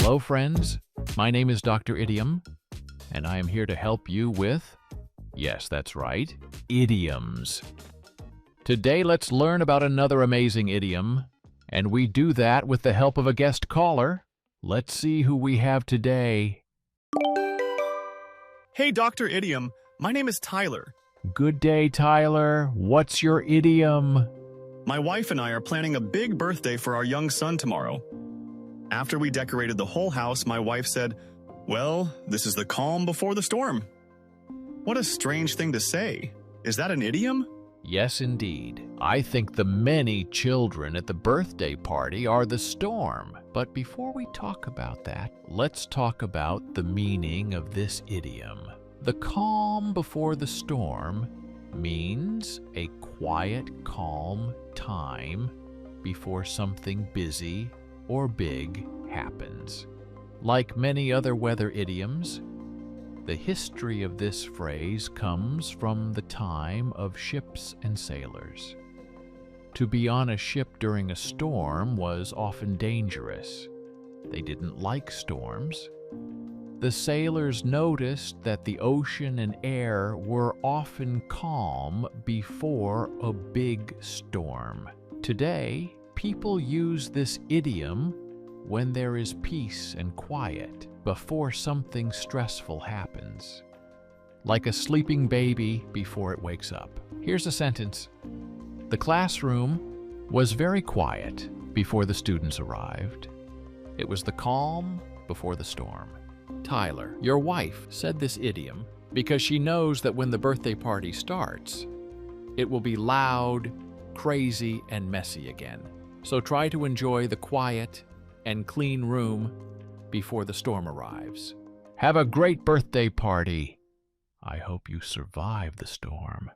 Hello, friends. My name is Dr. Idiom, and I am here to help you with, yes, that's right, idioms. Today, let's learn about another amazing idiom, and we do that with the help of a guest caller. Let's see who we have today. Hey, Dr. Idiom. My name is Tyler. Good day, Tyler. What's your idiom? My wife and I are planning a big birthday for our young son tomorrow. After we decorated the whole house, my wife said, "Well, this is the calm before the storm." What a strange thing to say. Is that an idiom? Yes, indeed. I think the many children at the birthday party are the storm. But before we talk about that, let's talk about the meaning of this idiom. The calm before the storm means a quiet, calm time before something busy or big happens. Like many other weather idioms, the history of this phrase comes from the time of ships and sailors. To be on a ship during a storm was often dangerous. They didn't like storms. The sailors noticed that the ocean and air were often calm before a big storm. Today, people use this idiom when there is peace and quiet before something stressful happens, like a sleeping baby before it wakes up. Here's a sentence. The classroom was very quiet before the students arrived. It was the calm before the storm. Tyler, your wife, said this idiom because she knows that when the birthday party starts, it will be loud, crazy, and messy again. So try to enjoy the quiet and clean room before the storm arrives. Have a great birthday party. I hope you survive the storm.